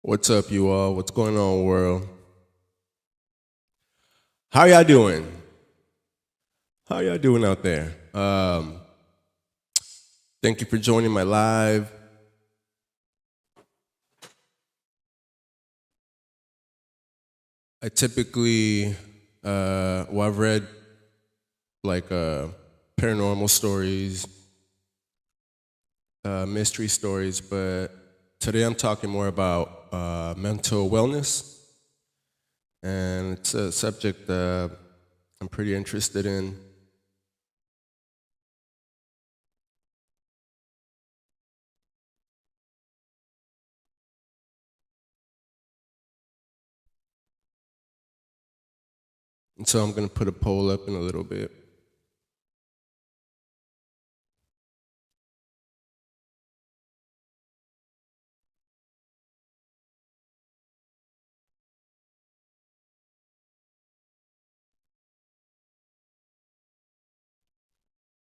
What's up, you all? What's going on, world? How y'all doing? How y'all doing out there? Thank you for joining my live. I typically, I've read like paranormal stories, mystery stories, but today I'm talking more about mental wellness, and it's a subject that I'm pretty interested in. And so I'm going to put a poll up in a little bit.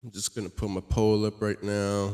I'm just going to put my poll up right now.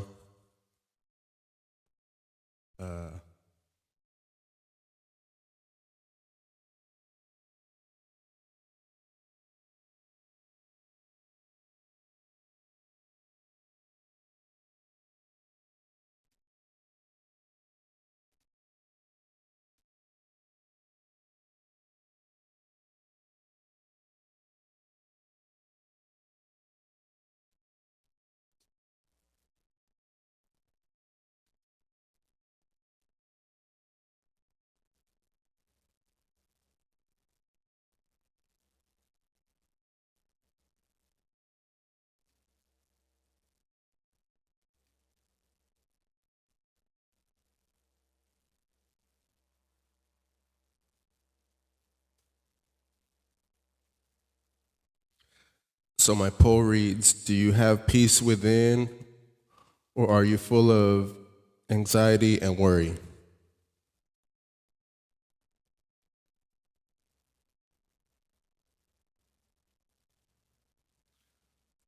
So my poll reads, do you have peace within, or are you full of anxiety and worry?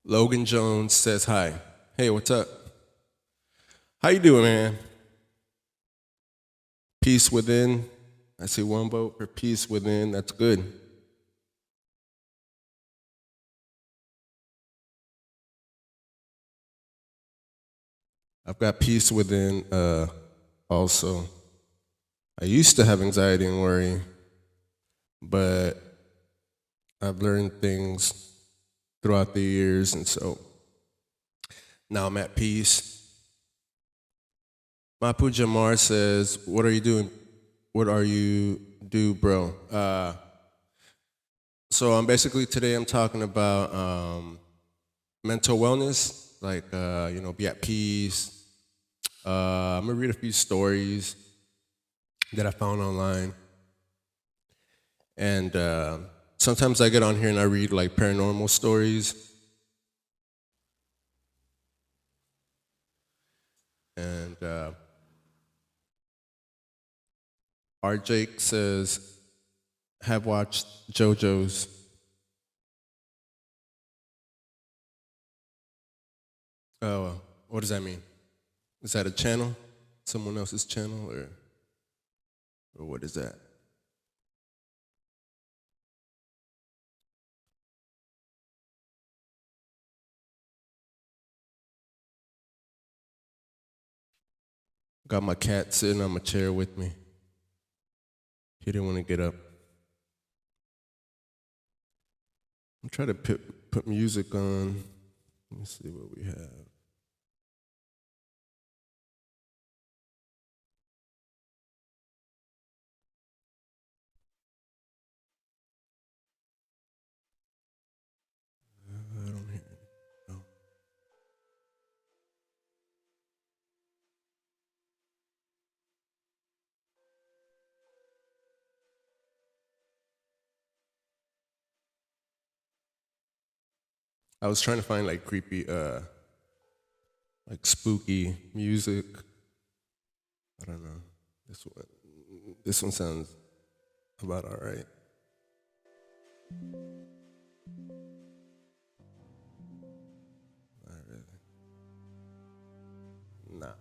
Logan Jones says hi. Hey, what's up? How you doing, man? Peace within. I see one vote for peace within. That's good. I've got peace within also. I used to have anxiety and worry, but I've learned things throughout the years, and so now I'm at peace. Mapu Jamar says, what are you doing? What are you do, bro? So I'm basically today I'm talking about mental wellness, like be at peace. I'm gonna read a few stories that I found online, and sometimes I get on here and I read like paranormal stories, and R. Jake says, have watched JoJo's. Oh, what does that mean? Is that a channel? Someone else's channel, or what is that? Got my cat sitting on my chair with me. He didn't want to get up. I'm trying to put music on. Let me see what we have. I don't hear it. No. I was trying to find like creepy, like spooky music. I don't know. This one sounds about all right. Not really. Nah.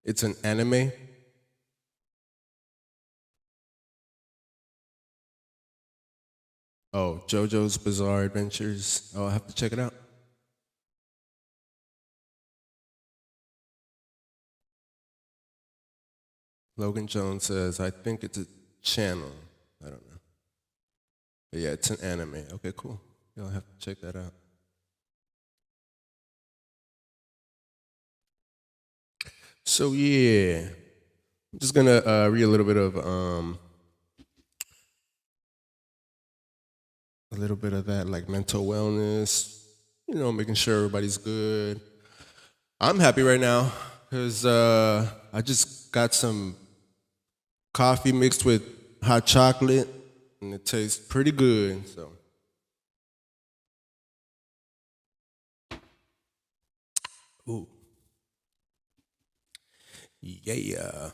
It's an anime. Oh, JoJo's Bizarre Adventures. Oh, I'll have to check it out. Logan Jones says, I think it's a channel. I don't know. But yeah, it's an anime. Okay, cool. You'll have to check that out. So yeah, I'm just gonna read a little bit of that, like mental wellness. You know, making sure everybody's good. I'm happy right now because I just got some coffee mixed with hot chocolate, and it tastes pretty good. So, ooh, yeah.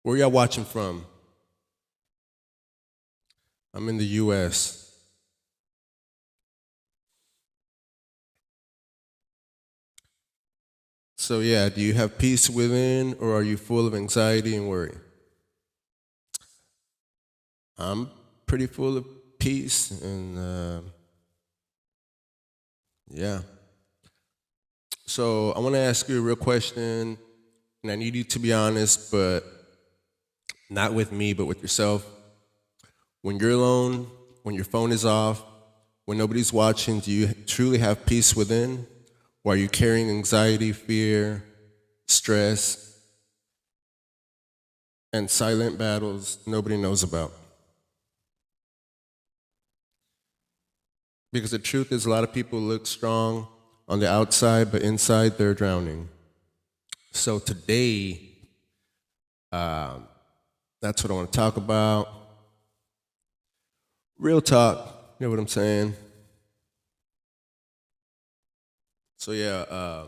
Where y'all watching from? I'm in the U.S. So yeah, do you have peace within, or are you full of anxiety and worry? I'm pretty full of peace, and yeah. So I want to ask you a real question, and I need you to be honest, but not with me, but with yourself. When you're alone, when your phone is off, when nobody's watching, do you truly have peace within? Or are you carrying anxiety, fear, stress, and silent battles nobody knows about? Because the truth is, a lot of people look strong on the outside, but inside they're drowning. So today, that's what I want to talk about. Real talk, you know what I'm saying? So yeah,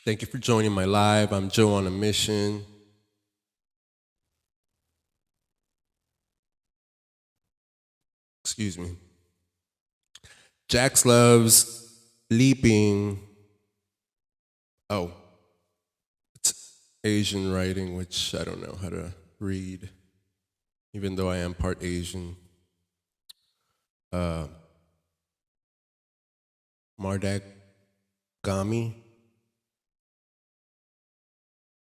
thank you for joining my live. I'm Joe on a mission. Excuse me. Jax loves leaping. Oh, it's Asian writing, which I don't know how to read, even though I am part Asian. Mardak Gami.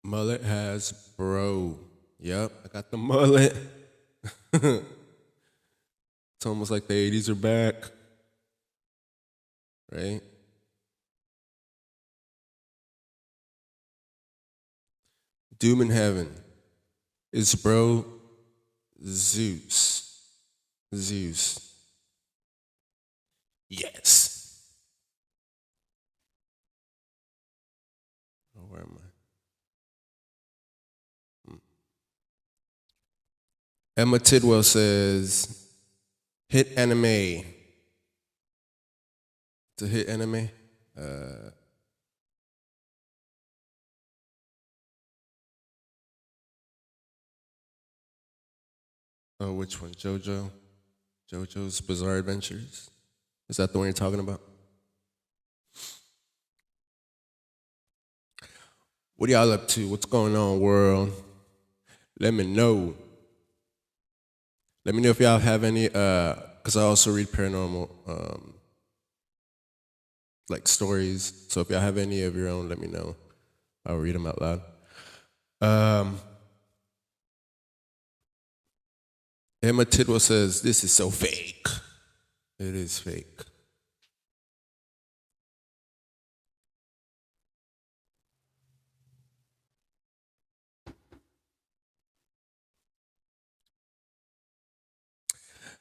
Mullet has bro. Yep, I got the mullet. It's almost like the 80s are back, right? Doom in heaven. Is bro Zeus? Zeus. Yes. Oh, where am I? Emma Tidwell says, hit anime. To hit anime? Oh, which one? JoJo? JoJo's Bizarre Adventures? Is that the one you're talking about? What are y'all up to? What's going on, world? Let me know. Let me know if y'all have any, because I also read paranormal, like stories. So if y'all have any of your own, let me know. I'll read them out loud. Emma Tidwell says, this is so fake. It is fake.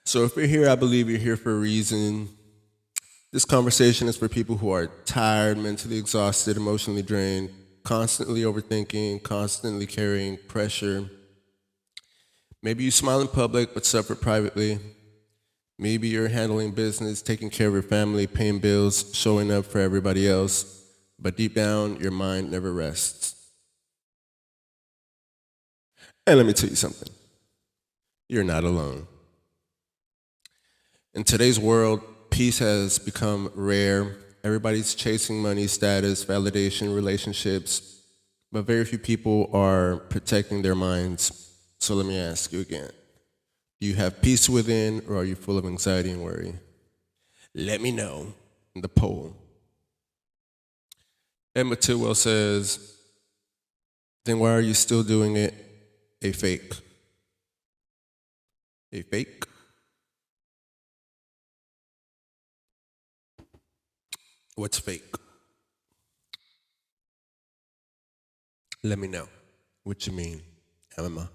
So if you're here, I believe you're here for a reason. This conversation is for people who are tired, mentally exhausted, emotionally drained, constantly overthinking, constantly carrying pressure. Maybe you smile in public but suffer privately. Maybe you're handling business, taking care of your family, paying bills, showing up for everybody else, but deep down, your mind never rests. And let me tell you something, you're not alone. In today's world, peace has become rare. Everybody's chasing money, status, validation, relationships, but very few people are protecting their minds. So let me ask you again. Do you have peace within, or are you full of anxiety and worry? Let me know in the poll. Emma Tidwell says, then why are you still doing it? A fake. A fake? What's fake? Let me know. What you mean, Emma?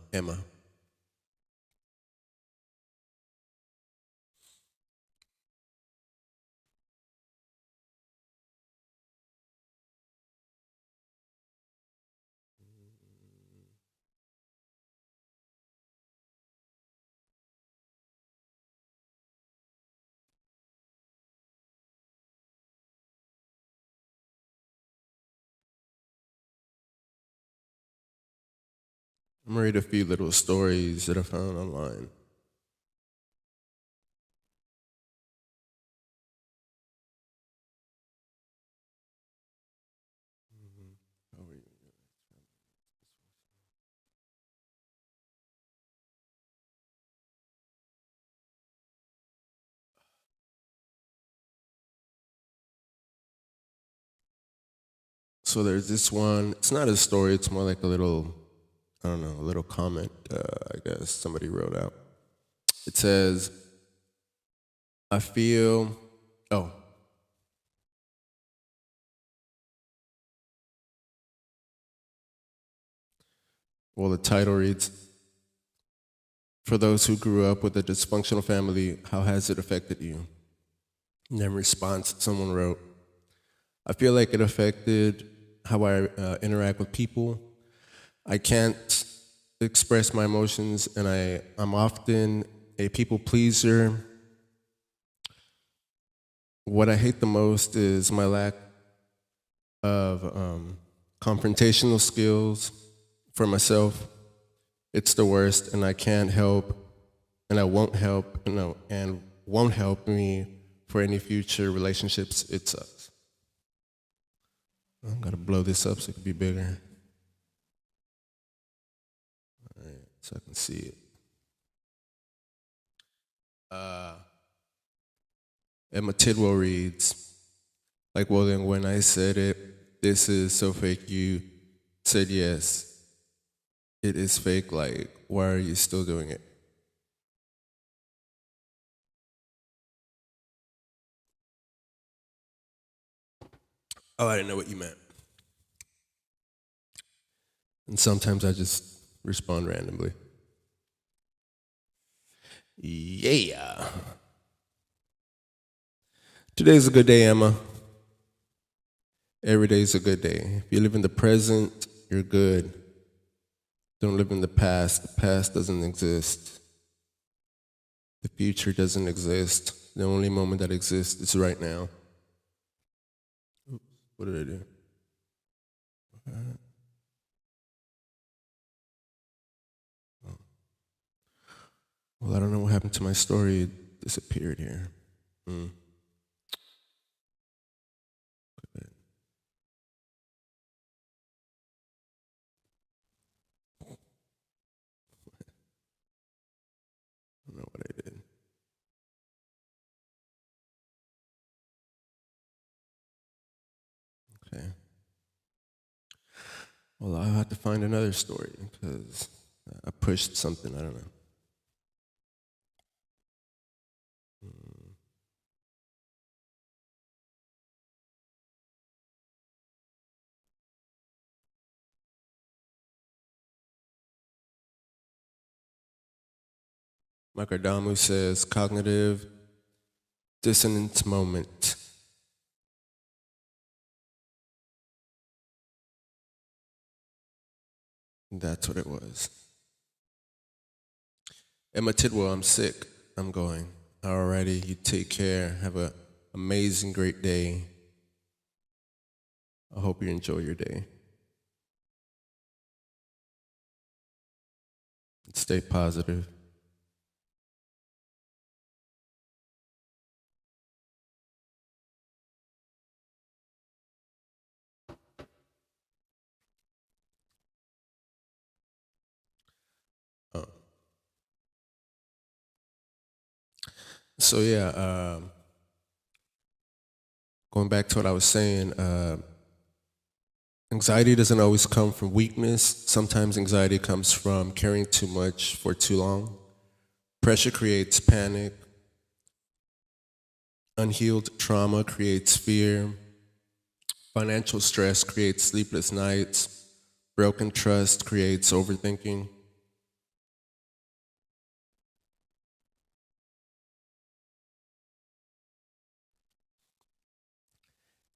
I'm gonna read a few little stories that I found online. So there's this one. It's not a story. It's more like a little, I don't know, a little comment. I guess somebody wrote out. It says, "I feel." Oh, well, the title reads, "For those who grew up with a dysfunctional family, how has it affected you?" And in response, someone wrote, "I feel like it affected how I interact with people. I can't express my emotions, and I'm often a people pleaser. What I hate the most is my lack of confrontational skills for myself. It's the worst, and I can't help, and I won't help, and won't help me for any future relationships. It sucks." I'm gonna blow this up so it can be bigger. All right, so I can see it. Emma Tidwell reads, like, well, then when I said it, this is so fake, you said yes. It is fake, like, why are you still doing it? Oh, I didn't know what you meant. And sometimes I just respond randomly. Yeah. Today's a good day, Emma. Every day's a good day. If you live in the present, you're good. Don't live in the past. The past doesn't exist. The future doesn't exist. The only moment that exists is right now. Oops, what did I do? Well, I don't know what happened to my story. It disappeared here. Mm. I don't know what I did. Okay. Well, I'll have to find another story because I pushed something. I don't know. Mike Adamu says cognitive dissonance moment. That's what it was. Emma Tidwell, I'm sick. I'm going. Alrighty, you take care. Have an amazing, great day. I hope you enjoy your day. Stay positive. So yeah, going back to what I was saying, anxiety doesn't always come from weakness. Sometimes anxiety comes from carrying too much for too long. Pressure creates panic. Unhealed trauma creates fear. Financial stress creates sleepless nights. Broken trust creates overthinking.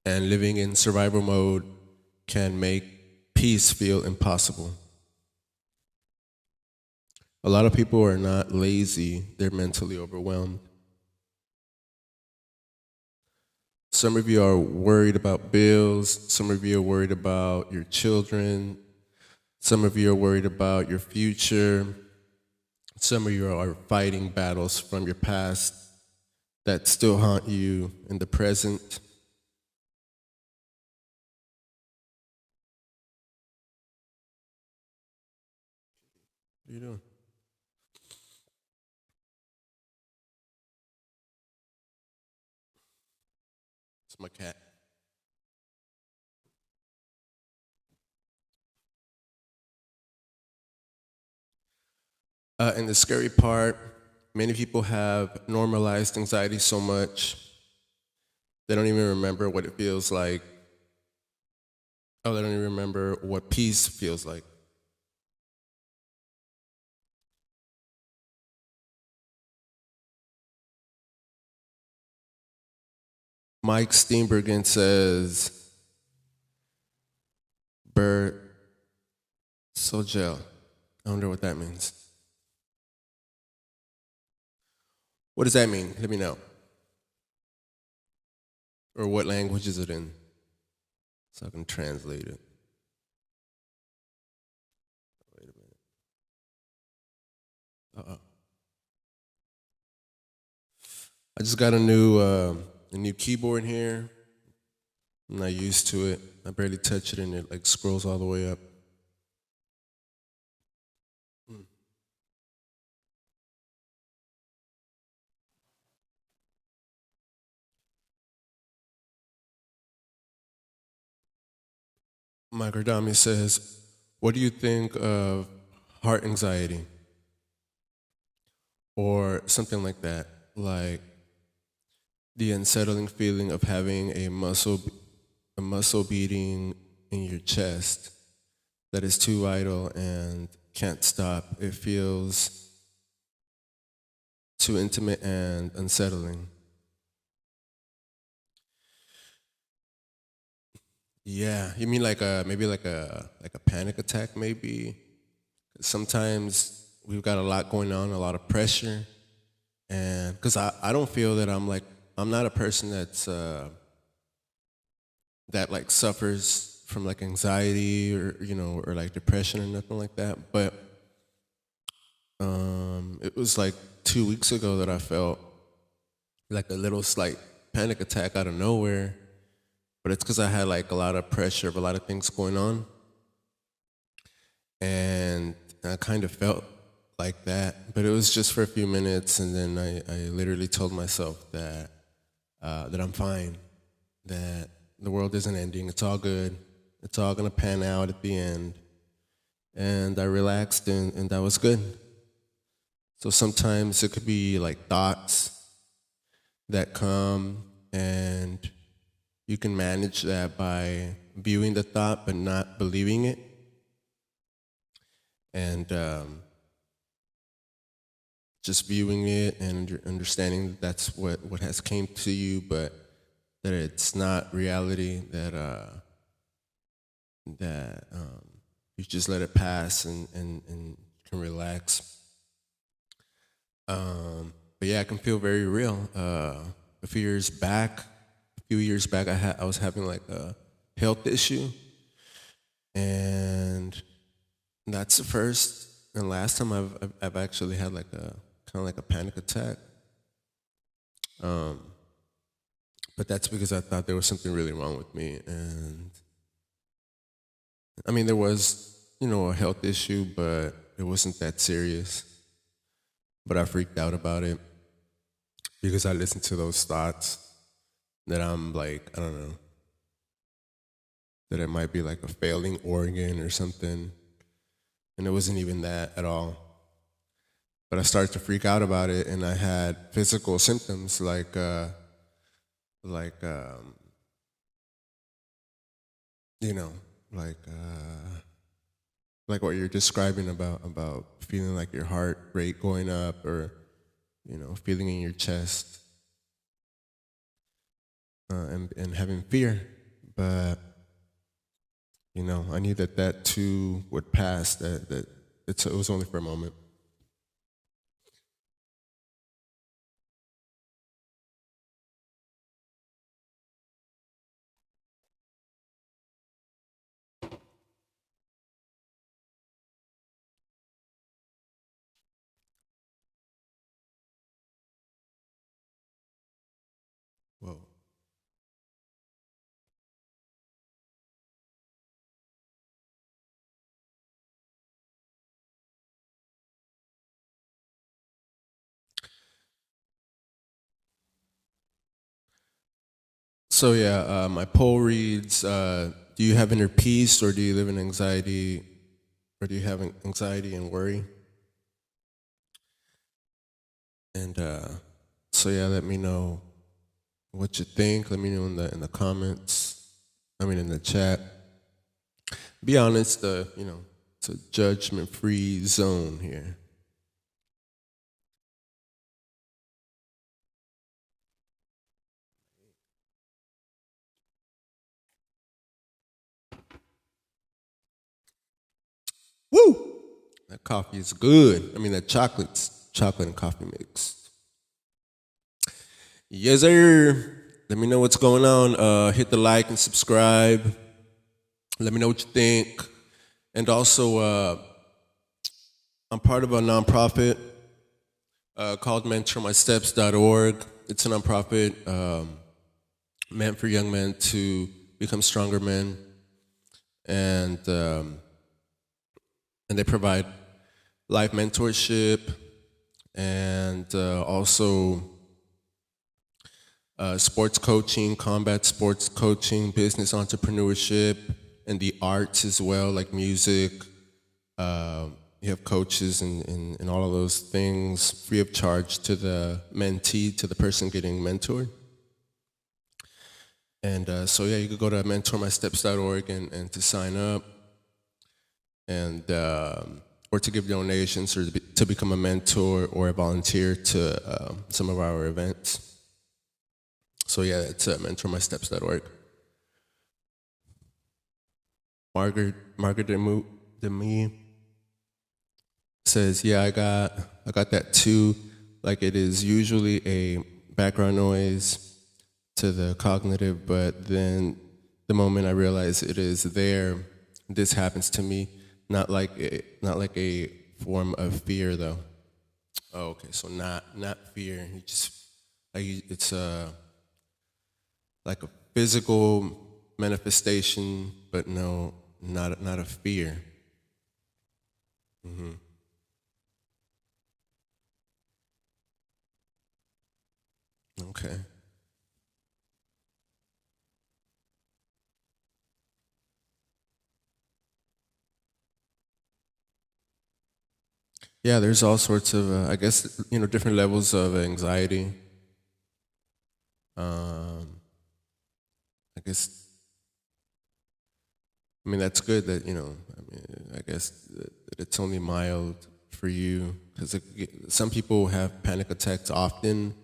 And living in survival mode can make peace feel impossible. A lot of people are not lazy, they're mentally overwhelmed. Some of you are worried about bills, some of you are worried about your children, some of you are worried about your future, some of you are fighting battles from your past that still haunt you in the present. What are you doing? It's my cat. And the scary part, many people have normalized anxiety so much, they don't even remember what it feels like. Oh, they don't even remember what peace feels like. Mike Steenbergen says, Bert Sogel. I wonder what that means. What does that mean? Let me know. Or what language is it in? So I can translate it. Wait a minute. I just got a new keyboard here. I'm not used to it. I barely touch it and it like scrolls all the way up. Mike Ardami says, what do you think of heart anxiety? Or something like that. Like the unsettling feeling of having a muscle beating in your chest that is too idle and can't stop. It feels too intimate and unsettling. Yeah, you mean like maybe like a panic attack maybe? Sometimes we've got a lot going on, a lot of pressure, and because I don't feel that I'm not a person that like suffers from like anxiety or or like depression or nothing like that. But it was like 2 weeks ago that I felt like a little slight panic attack out of nowhere. But it's because I had like a lot of pressure of a lot of things going on, and I kind of felt like that. But it was just for a few minutes, and then I literally told myself that I'm fine, that the world isn't ending. It's all good. It's all gonna pan out at the end. And I relaxed, and that was good. So sometimes it could be like thoughts that come, and you can manage that by viewing the thought but not believing it. And just viewing it and understanding that that's what has came to you, but that it's not reality, that you just let it pass and can relax. But yeah, it can feel very real. A few years back, I was having like a health issue, and that's the first and last time I've actually had like a kind of like a panic attack. But that's because I thought there was something really wrong with me, and I mean there was a health issue, but it wasn't that serious. But I freaked out about it, because I listen to those thoughts that I'm like, I don't know, that it might be like a failing organ or something. And it wasn't even that at all. But I started to freak out about it, and I had physical symptoms like you know, like like what you're describing about feeling like your heart rate going up, or feeling in your chest, and having fear. But I knew that too would pass. That it was only for a moment. Whoa. So yeah, my poll reads: do you have inner peace, or do you live in anxiety, or do you have anxiety and worry? And so yeah, let me know what you think. Let me know in the comments. I mean, in the chat. Be honest. It's a judgment-free zone here. Woo! That coffee is good. I mean, that chocolate and coffee mix. Yes, sir. Let me know what's going on. Hit the like and subscribe. Let me know what you think. And also, I'm part of a nonprofit called MentorMySteps.org. It's a nonprofit meant for young men to become stronger men, and they provide life mentorship and also sports coaching, combat sports coaching, business entrepreneurship, and the arts as well, like music. You have coaches and all of those things free of charge to the mentee, to the person getting mentored. And so yeah, you could go to mentormysteps.org and to sign up, and or to give donations, or to become a mentor or a volunteer to some of our events. So yeah, it's mentormysteps.org. Margaret Demi says, yeah, I got that too. Like, it is usually a background noise to the cognitive, but then the moment I realize it is there, this happens to me. Not like a form of fear though. Oh, okay, so not fear. You just it's like a physical manifestation, but no, not a fear. Mm-hmm. Okay. Yeah, there's all sorts of, I guess, different levels of anxiety. I guess, I mean, that's good that, I mean, I guess that it's only mild for you, because some people have panic attacks often.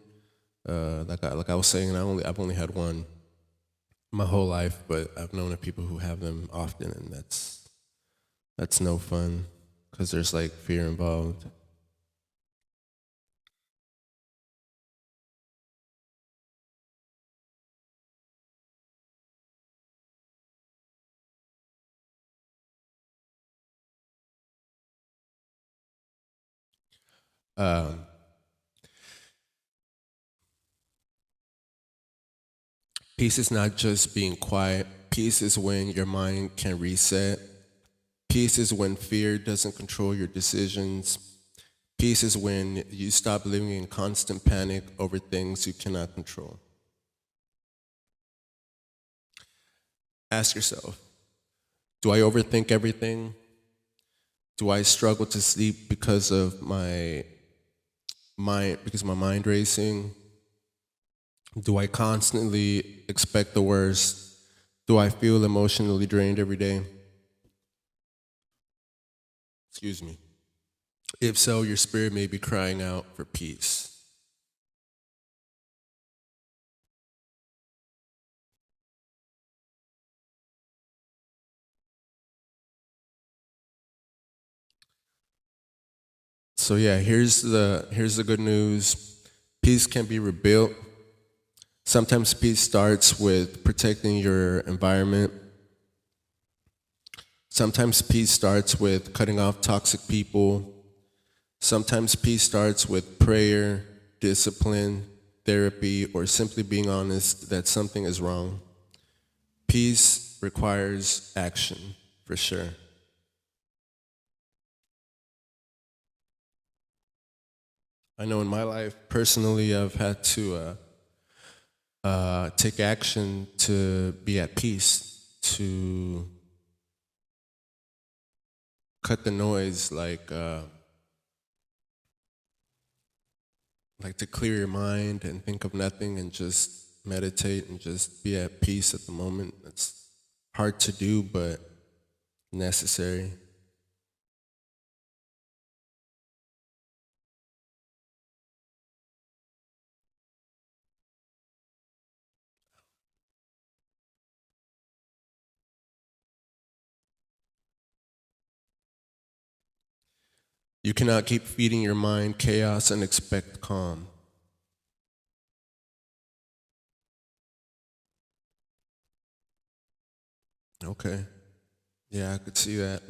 Like I was saying, I've only had one my whole life, but I've known of people who have them often, and that's no fun, because there's like fear involved. Um, Peace is not just being quiet. Peace is when your mind can reset. Peace is when fear doesn't control your decisions. Peace is when you stop living in constant panic over things you cannot control. Ask yourself, do I overthink everything? Do I struggle to sleep because of my mind racing? Do I constantly expect the worst? Do I feel emotionally drained every day? Excuse me. If so, your spirit may be crying out for peace. So yeah, here's the good news. Peace can be rebuilt. Sometimes peace starts with protecting your environment. Sometimes peace starts with cutting off toxic people. Sometimes peace starts with prayer, discipline, therapy, or simply being honest that something is wrong. Peace requires action, for sure. I know in my life, personally, I've had to take action to be at peace, to cut the noise, like to clear your mind and think of nothing and just meditate and just be at peace at the moment. It's hard to do, but necessary. You cannot keep feeding your mind chaos and expect calm. Okay. Yeah, I could see that.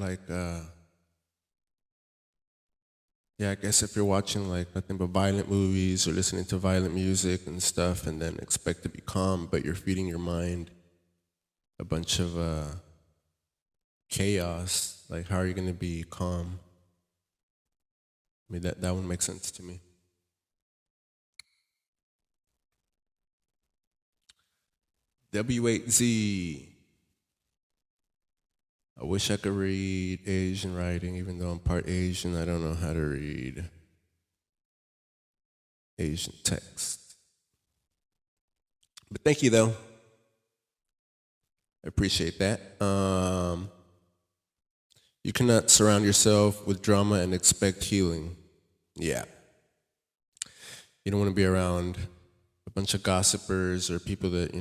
Yeah, I guess if you're watching like nothing but violent movies or listening to violent music and stuff and then expect to be calm, but you're feeding your mind a bunch of chaos, like how are you going to be calm? I mean, that one makes sense to me. W8Z. I wish I could read Asian writing, even though I'm part Asian, I don't know how to read Asian text. But thank you, though. I appreciate that. You cannot surround yourself with drama and expect healing. Yeah. You don't want to be around a bunch of gossipers or people that,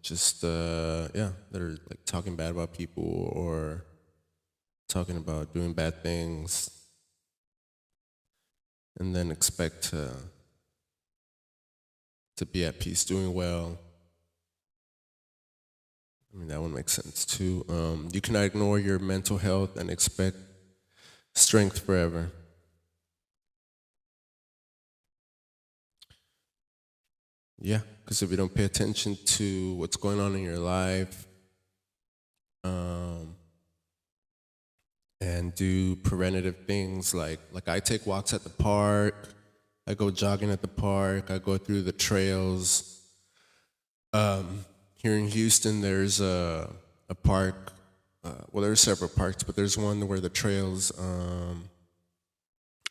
just, that are like talking bad about people or talking about doing bad things and then expect to be at peace, doing well. I mean, that one makes sense too. You cannot ignore your mental health and expect strength forever. Yeah, because if you don't pay attention to what's going on in your life and do preventative things like I take walks at the park, I go jogging at the park, I go through the trails. Here in Houston, there's a park. Well, there's several parks, but there's one where the trails. I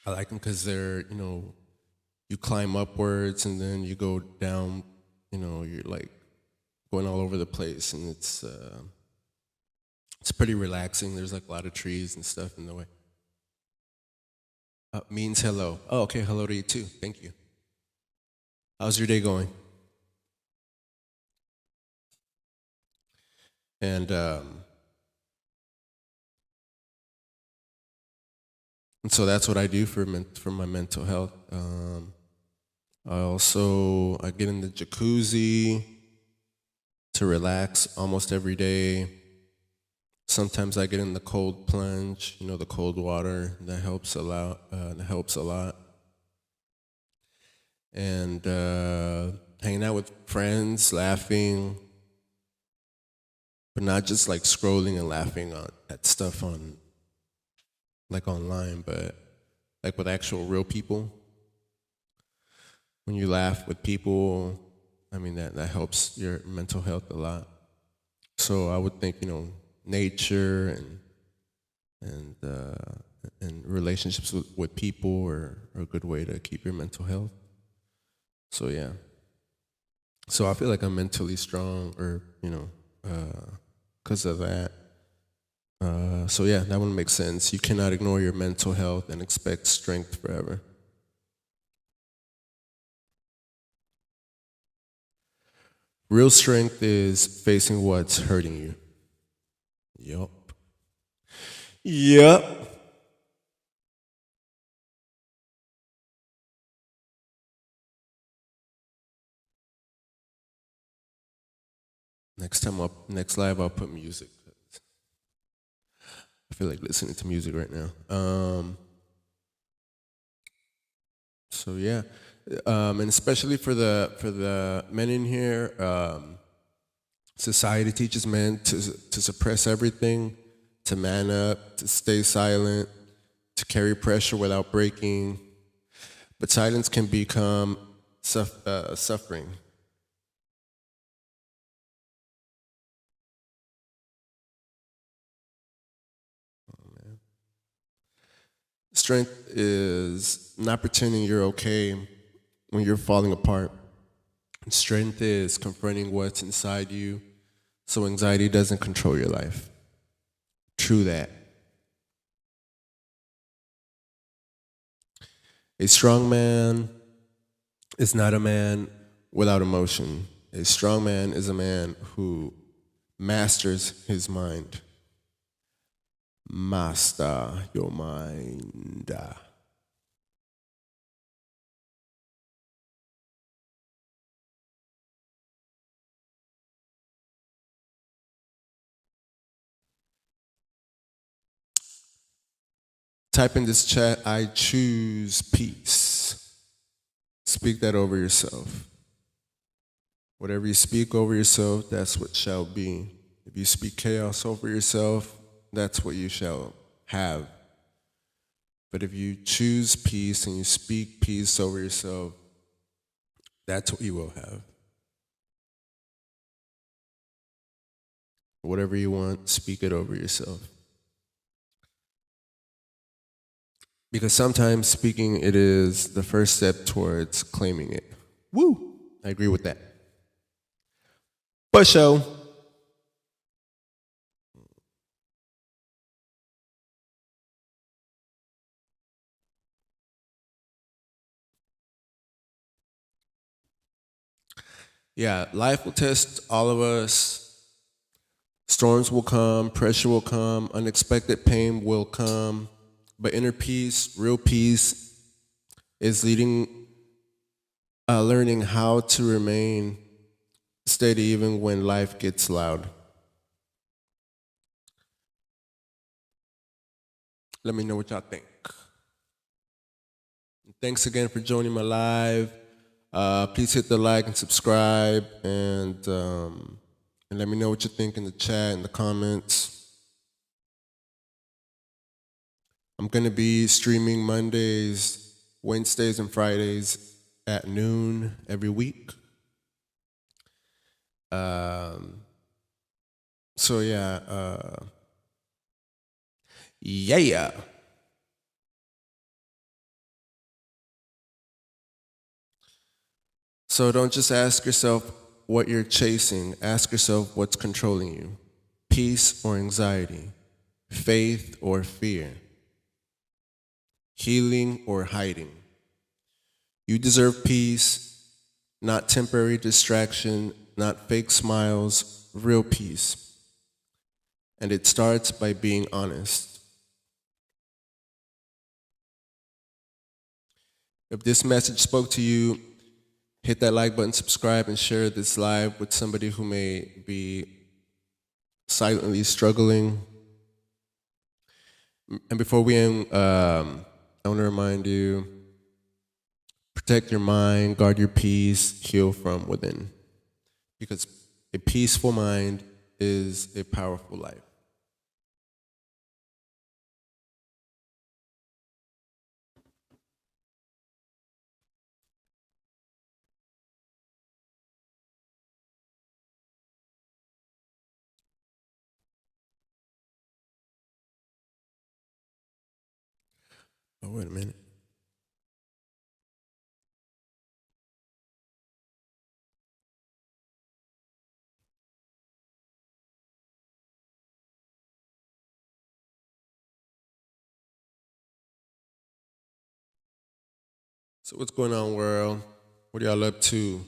like them because they're you climb upwards and then you go down. You're like going all over the place, and it's pretty relaxing. There's like a lot of trees and stuff in the way. Means hello. Oh, okay. Hello to you too. Thank you. How's your day going? And so that's what I do for my mental health. I get in the jacuzzi to relax almost every day. Sometimes I get in the cold plunge, the cold water. That helps a lot. And hanging out with friends, laughing, but not just like scrolling and laughing at stuff on like online, but like with actual real people. When you laugh with people, I mean that helps your mental health a lot. So I would think nature and relationships with people are a good way to keep your mental health. So yeah. So I feel like I'm mentally strong, or because of that. So yeah, that one makes sense. You cannot ignore your mental health and expect strength forever. Real strength is facing what's hurting you. Yup. Yup. Next live, I'll put music. I feel like listening to music right now. So yeah, and especially for the men in here, society teaches men to suppress everything, to man up, to stay silent, to carry pressure without breaking. But silence can become suffering. Strength is not pretending you're okay when you're falling apart. Strength is confronting what's inside you so anxiety doesn't control your life. True that. A strong man is not a man without emotion. A strong man is a man who masters his mind. Master your mind. Type in this chat, I choose peace. Speak that over yourself. Whatever you speak over yourself, that's what shall be. If you speak chaos over yourself, that's what you shall have. But if you choose peace and you speak peace over yourself, that's what you will have. Whatever you want, speak it over yourself. Because sometimes speaking it is the first step towards claiming it. Woo! I agree with that. But show. Yeah, life will test all of us. Storms will come, pressure will come, unexpected pain will come. But inner peace, real peace, is learning how to remain steady even when life gets loud. Let me know what y'all think. Thanks again for joining my live. Please hit the like and subscribe, and let me know what you think in the chat, in the comments. I'm going to be streaming Mondays, Wednesdays, and Fridays at noon every week. So yeah. So don't just ask yourself what you're chasing. Ask yourself what's controlling you. Peace or anxiety, faith or fear, healing or hiding. You deserve peace, not temporary distraction, not fake smiles, real peace. And it starts by being honest. If this message spoke to you, hit that like button, subscribe, and share this live with somebody who may be silently struggling. And before we end, I want to remind you, protect your mind, guard your peace, heal from within. Because a peaceful mind is a powerful life. Oh, wait a minute. So what's going on, world? What are y'all up to?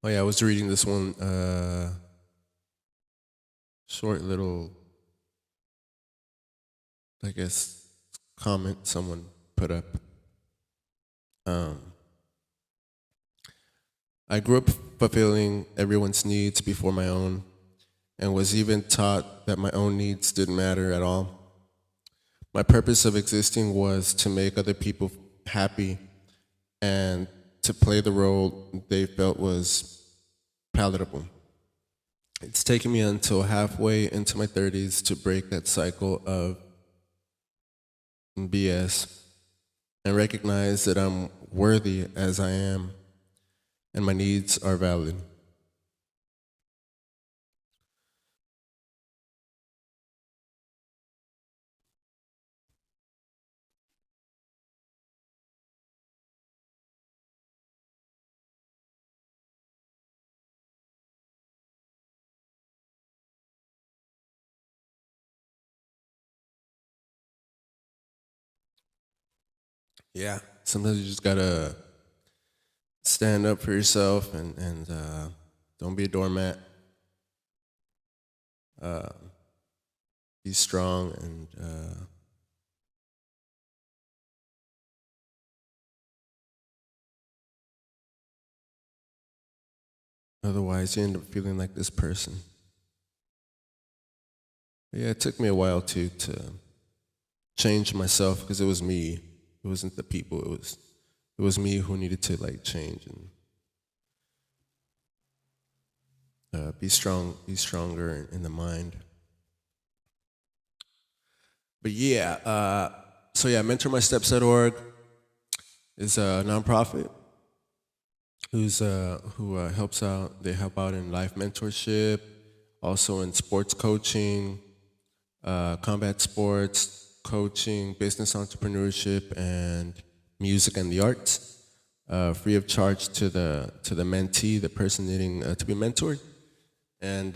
Oh yeah, I was reading this one short little, I guess, comment someone put up. Um, I grew up fulfilling everyone's needs before my own, and was even taught that my own needs didn't matter at all. My purpose of existing was to make other people happy and to play the role they felt was palatable. It's taken me until halfway into my 30s to break that cycle of BS and recognize that I'm worthy as I am and my needs are valid. Yeah, sometimes you just gotta stand up for yourself and don't be a doormat. Uh, be strong and otherwise you end up feeling like this person. But yeah, it took me a while to change myself because it was me. It wasn't the people. It was me who needed to like change and be strong, be stronger in the mind. But yeah, so yeah, mentormysteps.org is a nonprofit who helps out. They help out in life mentorship, also in sports coaching, combat sports coaching, business entrepreneurship, and music and the arts. Free of charge to the mentee, the person needing to be mentored. And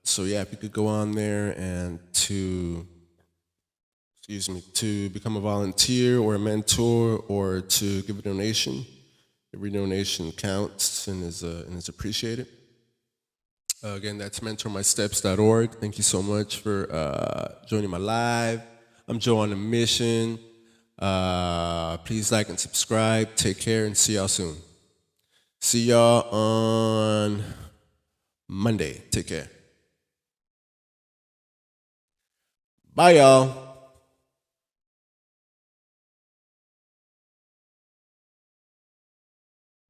so yeah, if you could go on there and to become a volunteer or a mentor or to give a donation. Every donation counts and is appreciated. Again, that's mentormysteps.org. Thank you so much for joining my live. I'm Joe on a mission. Please like and subscribe. Take care and see y'all soon. See y'all on Monday. Take care. Bye, y'all.